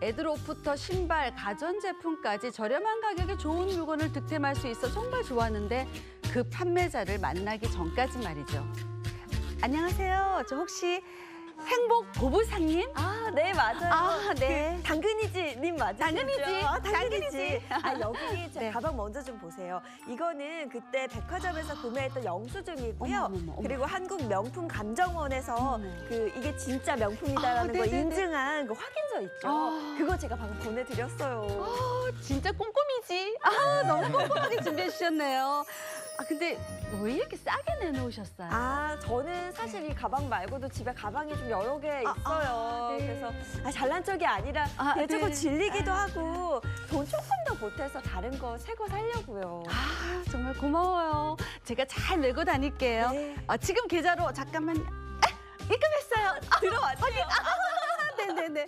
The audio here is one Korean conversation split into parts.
애들 옷부터 신발, 가전제품까지 저렴한 가격에 좋은 물건을 득템할 수 있어 정말 좋았는데 그 판매자를 만나기 전까지 말이죠. 안녕하세요. 저 혹시 행복 보부상님? 아, 네, 맞아요. 아, 네. 그 당근이지님 맞으시죠? 당근이지. 당근이지. 여기 제 네. 가방 먼저 좀 보세요. 이거는 그때 백화점에서 구매했던 영수증이고요. 어머. 그리고 한국 명품 감정원에서 어머. 이게 진짜 명품이다라는 거 네네네. 인증한 그 확인서 있죠. 그거 제가 방금 보내드렸어요. 진짜 꼼꼼이지. 너무 꼼꼼하게 준비해 주셨네요. 근데 왜 이렇게 싸게 내놓으셨어요? 저는 사실 이 가방 말고도 집에 가방이 좀 여러 개 있어요. 네. 그래서 잘난 척이 아니라 그냥 조금 네. 질리기도 하고 돈 조금 더 보태서 다른 거 새 거 사려고요. 정말 고마워요. 제가 잘 메고 다닐게요. 네. 지금 계좌로 잠깐만요. 입금했어요. 들어왔죠? 네네네.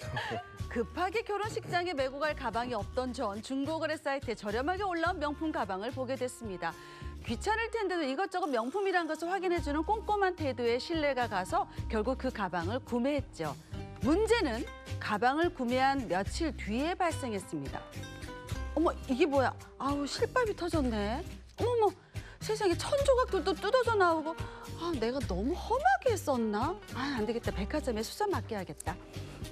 급하게 결혼식장에 메고 갈 가방이 없던 전 중고거래 사이트에 저렴하게 올라온 명품 가방을 보게 됐습니다. 귀찮을 텐데도 이것저것 명품이란 것을 확인해주는 꼼꼼한 태도에 신뢰가 가서 결국 그 가방을 구매했죠. 문제는 가방을 구매한 며칠 뒤에 발생했습니다. 어머, 이게 뭐야? 실밥이 터졌네. 어머머, 세상에 천 조각들도 뜯어져 나오고. 내가 너무 험하게 했었나? 안 되겠다. 백화점에 수선 맡겨야겠다.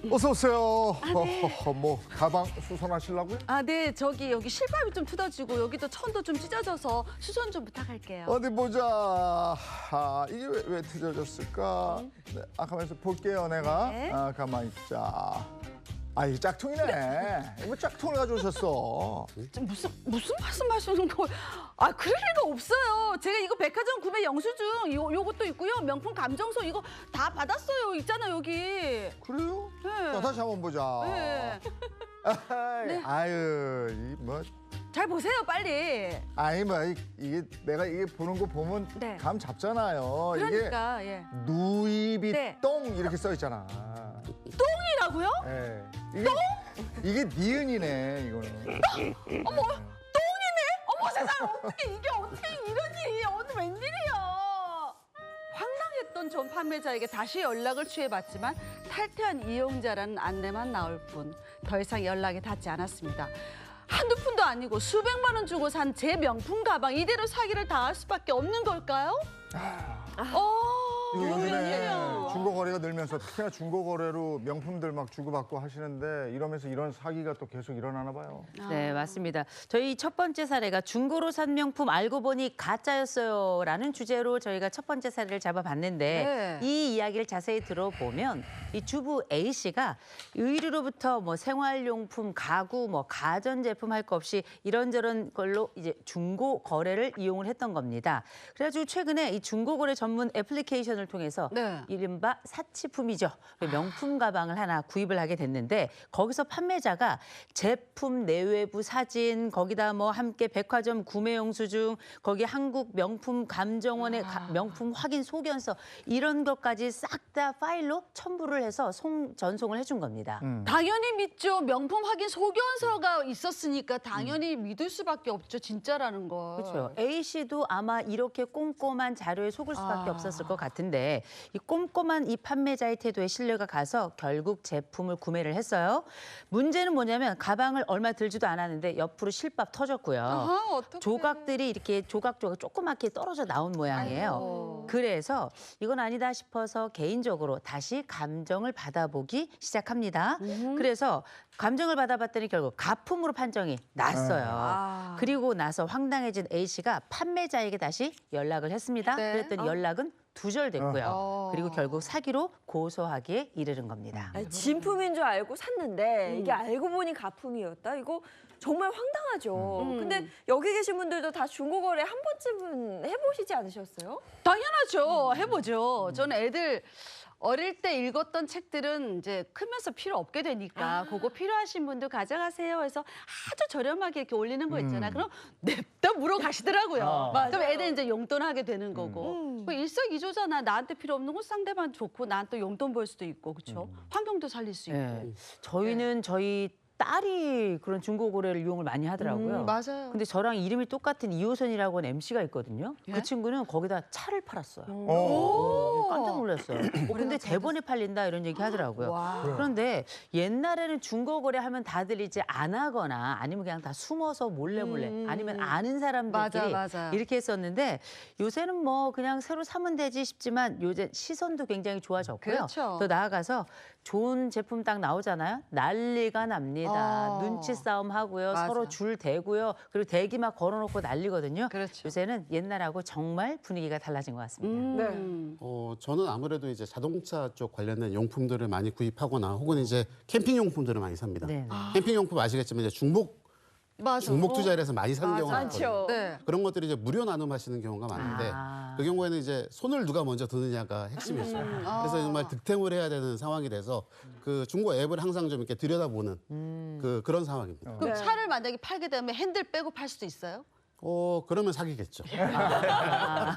어서 오세요. 네. 뭐 가방 수선하시려고요? 네, 여기 실밥이 좀 뜯어지고 여기도 천도 좀 찢어져서 수선 좀 부탁할게요. 어디 보자. 이게 왜 찢어졌을까? 네, 가만있어 볼게요, 내가. 네. 가만 있자. 이게 짝퉁이네. 뭐 짝퉁을 가져오셨어. 무슨 말씀하시는 거예요? 그럴 리가 없어요. 제가 이거 백화점 구매 영수증 요것도 있고요. 명품 감정서 이거 다 받았어요. 있잖아요, 여기. 그래요? 네. 자, 다시 한번 보자. 네. 네. 아유, 잘 보세요, 빨리. 이게 내가 이게 보는 거 보면 네. 감 잡잖아요. 그러니까, 예. 이게 누이비 네. 똥 이렇게 써 있잖아. 똥이라고요? 예. 이게 니은이네, 이거는. 어머, 세상에 어떻게 이런 일이 오늘 웬일이야? 황당했던 전 판매자에게 다시 연락을 취해봤지만 탈퇴한 이용자라는 안내만 나올 뿐 더 이상 연락이 닿지 않았습니다. 한두 푼도 아니고 수백만 원 주고 산 제 명품 가방 이대로 사기를 당할 수밖에 없는 걸까요? 이거 요즘에 웬일이야. 중고 거래가 늘면서 특히나 중고 거래로 명품들 막 주고받고 하시는데 이러면서 이런 사기가 또 계속 일어나나 봐요. 네, 맞습니다. 저희 첫 번째 사례가 중고로 산 명품 알고 보니 가짜였어요라는 주제로 저희가 첫 번째 사례를 잡아봤는데 네. 이 이야기를 자세히 들어보면 이 주부 A 씨가 의류로부터 뭐 생활용품, 가구, 뭐 가전제품 할 거 없이 이런저런 걸로 이제 중고 거래를 이용을 했던 겁니다. 그래가지고 최근에 이 중고 거래 전문 애플리케이션을 통해서 네. 이른바 사치품이죠. 명품 가방을 하나 구입을 하게 됐는데 거기서 판매자가 제품 내외부 사진, 거기다 뭐 함께 백화점 구매 영수증, 거기 한국 명품 감정원의 명품 확인 소견서 이런 것까지 싹 다 파일로 첨부를 해서 전송을 해준 겁니다. 당연히 믿죠. 명품 확인 소견서가 있었으니까 당연히 믿을 수밖에 없죠. 진짜라는 걸. 그렇죠. A 씨도 아마 이렇게 꼼꼼한 자료에 속을 수밖에 없었을 것 같은데 이 꼼꼼한 이 판매자의 태도에 신뢰가 가서 결국 제품을 구매를 했어요. 문제는 뭐냐면 가방을 얼마 들지도 않았는데 옆으로 실밥 터졌고요. 어떡해. 조각들이 이렇게 조각조각 조그맣게 떨어져 나온 모양이에요. 아이고. 그래서 이건 아니다 싶어서 개인적으로 다시 감정을 받아보기 시작합니다. 그래서 감정을 받아봤더니 결국 가품으로 판정이 났어요. 그리고 나서 황당해진 A 씨가 판매자에게 다시 연락을 했습니다. 네. 그랬더니 연락은 두절됐고요. 어. 그리고 결국 사기로 고소하기에 이르는 겁니다. 진품인 줄 알고 샀는데 이게 알고 보니 가품이었다? 이거 정말 황당하죠. 근데 여기 계신 분들도 다 중고거래 한 번쯤은 해보시지 않으셨어요? 당연하죠. 해보죠. 저는 애들 어릴 때 읽었던 책들은 이제 크면서 필요 없게 되니까 그거 필요하신 분들 가져가세요 해서 아주 저렴하게 이렇게 올리는 거 있잖아요. 그럼 냅다 물어가시더라고요. 그럼 애들 이제 용돈하게 되는 거고. 일석이조잖아. 나한테 필요 없는 건 상대방 좋고 나한테 용돈 벌 수도 있고, 그렇죠? 환경도 살릴 수 있고. 네. 저희는 저희 딸이 그런 중고거래를 이용을 많이 하더라고요. 맞아요. 근데 저랑 이름이 똑같은 이호선이라고 하는 MC가 있거든요. 예? 그 친구는 거기다 차를 팔았어요. 어. 깜짝 놀랐어요. 근데 대번에 팔린다 이런 얘기 하더라고요. 와. 그런데 옛날에는 중고거래 하면 다들 이제 안 하거나 아니면 그냥 다 숨어서 몰래 아니면 아는 사람들끼리 맞아. 이렇게 했었는데 요새는 뭐 그냥 새로 사면 되지 싶지만 요새 시선도 굉장히 좋아졌고요. 그렇죠. 더 나아가서 좋은 제품 딱 나오잖아요. 난리가 납니다. 눈치 싸움 하고요. 맞아. 서로 줄 대고요. 그리고 대기 막 걸어놓고 난리거든요. 그렇죠. 요새는 옛날하고 정말 분위기가 달라진 것 같습니다. 네. 저는 아무래도 이제 자동차 쪽 관련된 용품들을 많이 구입하거나 혹은 이제 캠핑 용품들을 많이 삽니다. 네. 캠핑 용품 아시겠지만 이제 중복 맞아. 투자를 해서 많이 사는 경우가 많죠. 많거든요. 네. 그런 것들이 이제 무료 나눔하시는 경우가 많은데 아. 그 경우에는 이제 손을 누가 먼저 드느냐가 핵심이었어요. 그래서 정말 득템을 해야 되는 상황이 돼서 그 중고 앱을 항상 좀 이렇게 들여다보는 그런 상황입니다. 그럼 차를 만약에 팔게 되면 핸들 빼고 팔 수도 있어요? 그러면 사기겠죠.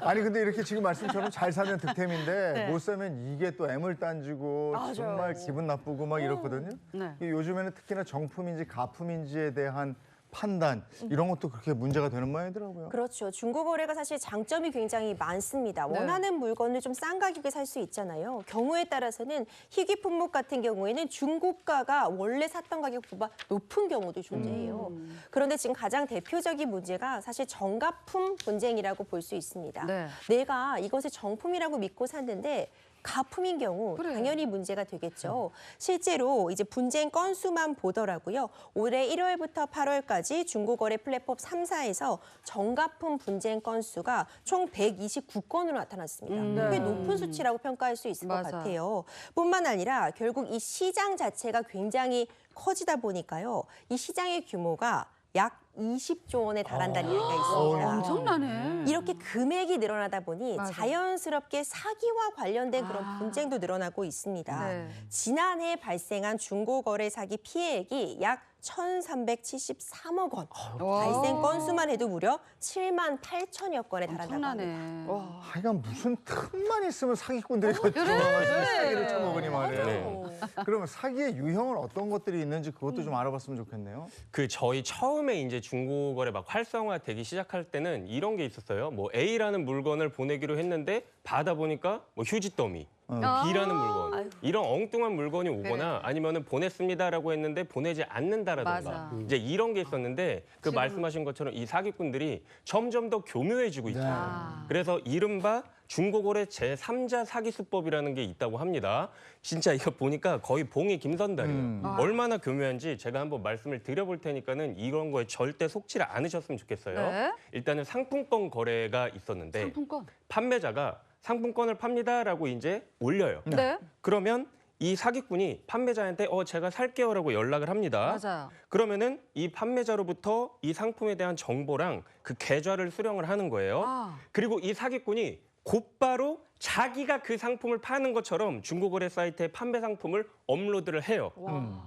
아니 근데 이렇게 지금 말씀처럼 잘 사면 득템인데 네. 못 사면 이게 또 애물 딴지고 맞아요. 정말 기분 나쁘고 막 이렇거든요. 네. 요즘에는 특히나 정품인지 가품인지에 대한 판단 이런 것도 그렇게 문제가 되는 모양이더라고요. 그렇죠. 중고거래가 사실 장점이 굉장히 많습니다. 네. 원하는 물건을 좀 싼 가격에 살 수 있잖아요. 경우에 따라서는 희귀 품목 같은 경우에는 중고가가 원래 샀던 가격보다 높은 경우도 존재해요. 그런데 지금 가장 대표적인 문제가 사실 정가품 분쟁이라고 볼 수 있습니다. 네. 내가 이것을 정품이라고 믿고 샀는데 가품인 경우 그래. 당연히 문제가 되겠죠. 실제로 이제 분쟁 건수만 보더라고요. 올해 1월부터 8월까지 중고거래 플랫폼 3사에서 정가품 분쟁 건수가 총 129건으로 나타났습니다. 꽤 높은 수치라고 평가할 수 있을 맞아. 것 같아요. 뿐만 아니라 결국 이 시장 자체가 굉장히 커지다 보니까요. 이 시장의 규모가 약 20조 원에 달한다는 얘기가 있습니다. 엄청나네. 이렇게 금액이 늘어나다 보니 맞아. 자연스럽게 사기와 관련된 그런 분쟁도 늘어나고 있습니다. 네. 지난해 발생한 중고거래 사기 피해액이 약 1,373억 원. 발생 건수만 해도 무려 7만 8천여 건에 달한다고 합니다. 엄청나네. 하여간 무슨 틈만 있으면 사기꾼들이 들어와가지고 사기를 쳐먹으니 말이에요. 네. 그러면 사기의 유형은 어떤 것들이 있는지 그것도 좀 알아봤으면 좋겠네요. 저희 처음에 이제 중고거래 막 활성화되기 시작할 때는 이런 게 있었어요. 뭐 A라는 물건을 보내기로 했는데 받아보니까 뭐 휴지 더미, B라는 물건 이런 엉뚱한 물건이 오거나 아니면은 보냈습니다라고 했는데 보내지 않는다라던가 맞아. 이제 이런 게 있었는데 그 말씀하신 것처럼 이 사기꾼들이 점점 더 교묘해지고 있어요. 그래서 이른바 중고거래 제3자 사기 수법이라는 게 있다고 합니다. 진짜 이거 보니까 거의 봉이 김선달이에요. 얼마나 교묘한지 제가 한번 말씀을 드려볼 테니까는 이런 거에 절대 속지를 않으셨으면 좋겠어요. 네. 일단은 상품권 거래가 있었는데 상품권. 판매자가 상품권을 팝니다라고 이제 올려요. 네. 그러면 이 사기꾼이 판매자한테 제가 살게요라고 연락을 합니다. 맞아요. 그러면은 이 판매자로부터 이 상품에 대한 정보랑 그 계좌를 수령을 하는 거예요. 아. 그리고 이 사기꾼이 곧바로 자기가 그 상품을 파는 것처럼 중고거래 사이트에 판매 상품을 업로드를 해요.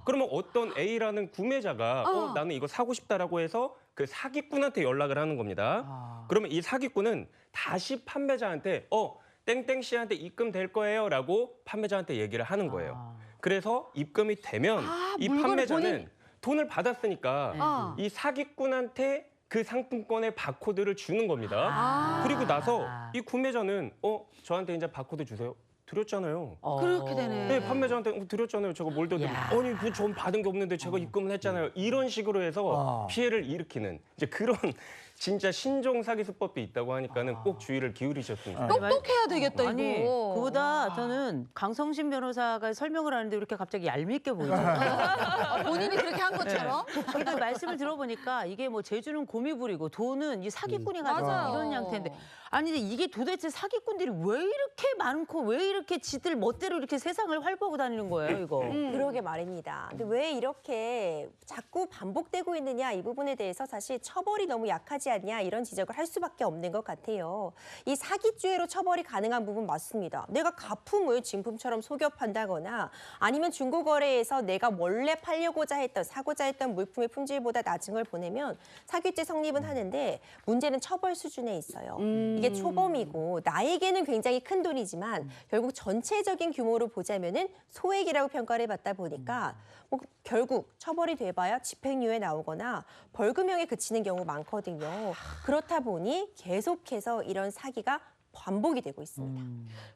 그러면 어떤 A라는 구매자가 나는 이거 사고 싶다라고 해서 그 사기꾼한테 연락을 하는 겁니다. 그러면 이 사기꾼은 다시 판매자한테 땡땡 씨한테 입금될 거예요라고 판매자한테 얘기를 하는 거예요. 그래서 입금이 되면 이 물건을 판매자는 돈을 받았으니까 이 사기꾼한테 그 상품권의 바코드를 주는 겁니다. 그리고 나서 이 구매자는 저한테 이제 바코드 주세요. 드렸잖아요. 그렇게 되네. 네, 판매자한테 드렸잖아요. 제가 뭘 더 드려? 아니, 전 받은 게 없는데 제가 입금을 했잖아요. 이런 식으로 해서 피해를 일으키는 이제 그런 진짜 신종 사기 수법이 있다고 하니까는 꼭 주의를 기울이셨으면 좋겠습니다. 똑똑해야 되겠다, 이거. 아니, 그보다 저는 강성신 변호사가 설명을 하는데 왜 이렇게 갑자기 얄밉게 보이죠? 본인이 그렇게 한 것처럼? 그러니까 말씀을 들어보니까 이게 뭐 제주는 곰이 부리고 돈은 이 사기꾼이 가져가 맞아요. 이런 형태인데 아니 근데 이게 도대체 사기꾼들이 왜 이렇게 많고 왜 이렇게 지들 멋대로 이렇게 세상을 활보하고 다니는 거예요, 이거? 그러게 말입니다. 근데 왜 이렇게 자꾸 반복되고 있느냐 이 부분에 대해서 사실 처벌이 너무 약하지 있지 않냐 이런 지적을 할 수밖에 없는 것 같아요. 이 사기죄로 처벌이 가능한 부분 맞습니다. 내가 가품을 진품처럼 속여 판다거나 아니면 중고거래에서 내가 원래 팔려고자 했던 사고자 했던 물품의 품질보다 낮은 걸 보내면 사기죄 성립은 하는데 문제는 처벌 수준에 있어요. 이게 초범이고 나에게는 굉장히 큰 돈이지만 결국 전체적인 규모로 보자면은 소액이라고 평가를 받다 보니까 뭐 결국 처벌이 돼봐야 집행유예 나오거나 벌금형에 그치는 경우 많거든요. 그렇다 보니 계속해서 이런 사기가 반복이 되고 있습니다.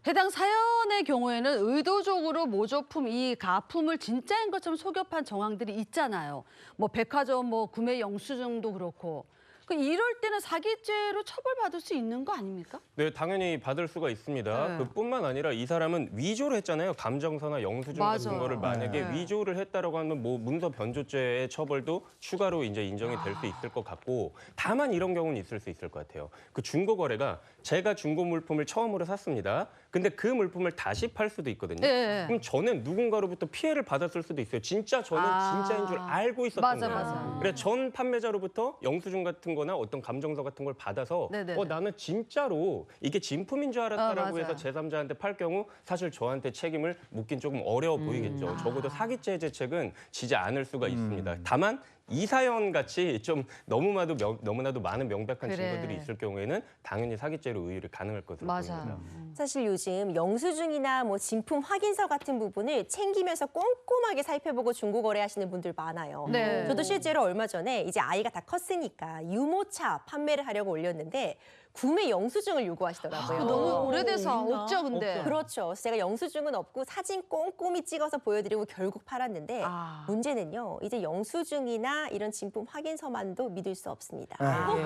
해당 사연의 경우에는 의도적으로 모조품, 이 가품을 진짜인 것처럼 속여 판 정황들이 있잖아요. 뭐 백화점 뭐 구매 영수증도 그렇고. 이럴 때는 사기죄로 처벌받을 수 있는 거 아닙니까? 네, 당연히 받을 수가 있습니다. 네. 그뿐만 아니라 이 사람은 위조를 했잖아요. 감정서나 영수증 같은 맞아요. 거를 만약에 네. 위조를 했다라고 하면 뭐 문서 변조죄의 처벌도 추가로 이제 인정이 될 수 있을 것 같고, 다만 이런 경우는 있을 수 있을 것 같아요. 그 중고 거래가 제가 중고 물품을 처음으로 샀습니다. 근데 그 물품을 다시 팔 수도 있거든요. 네. 그럼 저는 누군가로부터 피해를 받았을 수도 있어요. 진짜 저는 진짜인 줄 알고 있었던 맞아, 거예요. 맞아. 그래서 전 판매자로부터 영수증 같은 거나 어떤 감정서 같은 걸 받아서 네네네. 나는 진짜로 이게 진품인 줄 알았다라고 맞아요. 해서 제3자한테 팔 경우 사실 저한테 책임을 묻긴 조금 어려워 보이겠죠. 적어도 사기죄 죄책은 지지 않을 수가 있습니다. 다만 이 사연 같이 좀 너무나도 많은 명백한 그래. 증거들이 있을 경우에는 당연히 사기죄로 의율이 가능할 것으로 맞아. 보입니다. 사실 요즘 영수증이나 뭐 진품 확인서 같은 부분을 챙기면서 꼼꼼하게 살펴보고 중고거래하시는 분들 많아요. 네. 저도 실제로 얼마 전에 이제 아이가 다 컸으니까 유모차 판매를 하려고 올렸는데 구매 영수증을 요구하시더라고요. 너무 오래돼서 없죠, 근데. 그렇죠. 그래서 제가 영수증은 없고 사진 꼼꼼히 찍어서 보여드리고 결국 팔았는데 문제는요. 이제 영수증이나 이런 진품 확인서만도 믿을 수 없습니다.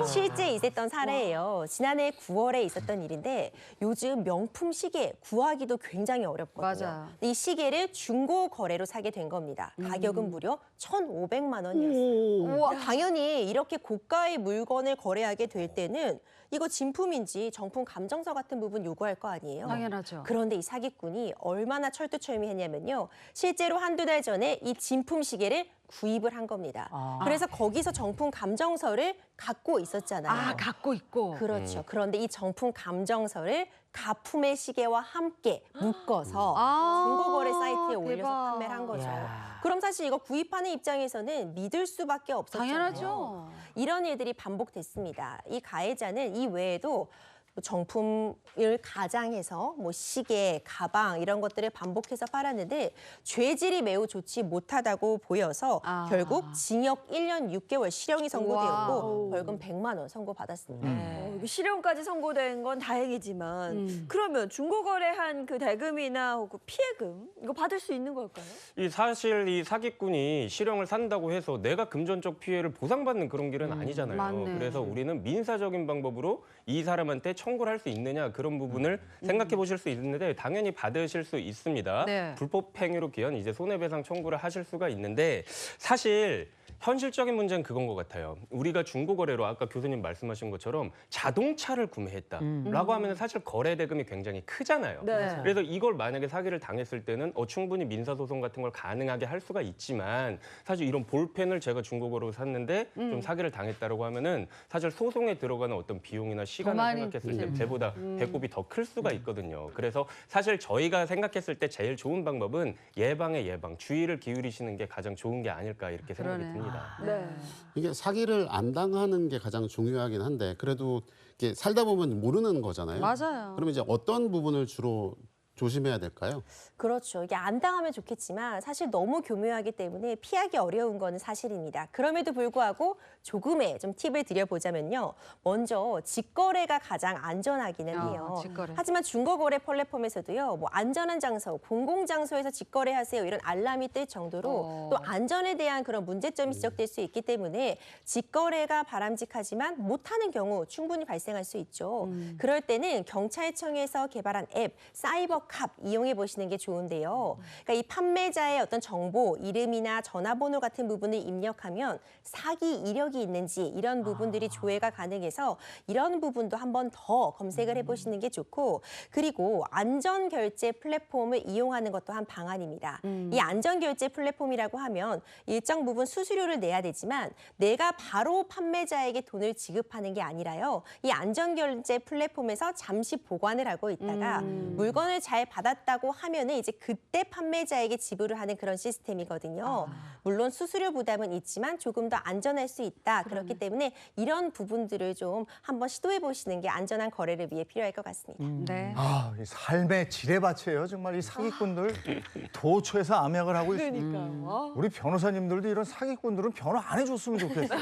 실제 있었던 사례예요. 지난해 9월에 있었던 일인데 요즘 명품 시계 구하기도 굉장히 어렵거든요. 맞아요. 이 시계를 중고 거래로 사게 된 겁니다. 가격은 무려 1,500만 원이었어요. 당연히 이렇게 고가의 물건을 거래하게 될 때는 이거 진품인지 정품 감정서 같은 부분 요구할 거 아니에요. 당연하죠. 그런데 이 사기꾼이 얼마나 철두철미했냐면요. 실제로 한두 달 전에 이 진품 시계를 구입을 한 겁니다. 그래서 거기서 정품 감정서를 갖고 있었잖아요. 갖고 있고. 그렇죠. 그런데 이 정품 감정서를 가품의 시계와 함께 묶어서 중고거래 사이트에 올려서 대박. 판매를 한 거죠. 그럼 사실 이거 구입하는 입장에서는 믿을 수밖에 없었잖아요. 당연하죠. 이런 일들이 반복됐습니다. 이 가해자는 이 외에도 정품을 가장해서 뭐 시계, 가방 이런 것들을 반복해서 팔았는데 죄질이 매우 좋지 못하다고 보여서 결국 징역 1년 6개월 실형이 선고되었고 벌금 100만 원 선고받았습니다. 이게 실형까지 선고된 건 다행이지만 그러면 중고거래한 그 대금이나 혹은 피해금 이거 받을 수 있는 걸까요? 사실 이 사기꾼이 실형을 산다고 해서 내가 금전적 피해를 보상받는 그런 길은 아니잖아요. 맞네. 그래서 우리는 민사적인 방법으로 이 사람한테 청구를 할 수 있느냐 그런 부분을 생각해 보실 수 있는데 당연히 받으실 수 있습니다. 네. 불법 행위로 기한 이제 손해배상 청구를 하실 수가 있는데 사실 현실적인 문제는 그건 것 같아요. 우리가 중고거래로 아까 교수님 말씀하신 것처럼 자동차를 구매했다라고 하면 사실 거래 대금이 굉장히 크잖아요. 네. 그래서 이걸 만약에 사기를 당했을 때는 충분히 민사소송 같은 걸 가능하게 할 수가 있지만 사실 이런 볼펜을 제가 중고거래로 샀는데 좀 사기를 당했다라고 하면은 사실 소송에 들어가는 어떤 비용이나 시간을 많이 생각했을 때 배보다 배꼽이 더 클 수가 있거든요. 그래서 사실 저희가 생각했을 때 제일 좋은 방법은 예방의 예방, 주의를 기울이시는 게 가장 좋은 게 아닐까 이렇게 생각이 그러네. 듭니다. 네. 이게 사기를 안 당하는 게 가장 중요하긴 한데 그래도 이게 살다 보면 모르는 거잖아요. 맞아요. 그러면 이제 어떤 부분을 주로 조심해야 될까요? 그렇죠. 이게 안 당하면 좋겠지만 사실 너무 교묘하기 때문에 피하기 어려운 거는 사실입니다. 그럼에도 불구하고 조금의 좀 팁을 드려보자면요. 먼저 직거래가 가장 안전하기는 해요. 직거래. 하지만 중고거래 플랫폼에서도요. 뭐 안전한 장소, 공공장소에서 직거래하세요 이런 알람이 뜰 정도로 또 안전에 대한 그런 문제점이 지적될 수 있기 때문에 직거래가 바람직하지만 못하는 경우 충분히 발생할 수 있죠. 그럴 때는 경찰청에서 개발한 앱 사이버 컵 이용해 보시는 게 좋은데요. 그러니까 이 판매자의 어떤 정보, 이름이나 전화번호 같은 부분을 입력하면 사기 이력이 있는지 이런 부분들이 조회가 가능해서 이런 부분도 한 번 더 검색을 해보시는 게 좋고, 그리고 안전결제 플랫폼을 이용하는 것도 한 방안입니다. 이 안전결제 플랫폼이라고 하면 일정 부분 수수료를 내야 되지만 내가 바로 판매자에게 돈을 지급하는 게 아니라요. 이 안전결제 플랫폼에서 잠시 보관을 하고 있다가 물건을 잘 받았다고 하면은 이제 그때 판매자에게 지불을 하는 그런 시스템이거든요. 물론 수수료 부담은 있지만 조금 더 안전할 수 있다. 그렇기 때문에 이런 부분들을 좀 한번 시도해 보시는 게 안전한 거래를 위해 필요할 것 같습니다. 네. 아, 이 삶의 지뢰밭이에요. 정말 이 사기꾼들 도처에서 암약을 하고 있습니다. 우리 변호사님들도 이런 사기꾼들은 변호 안 해줬으면 좋겠어요.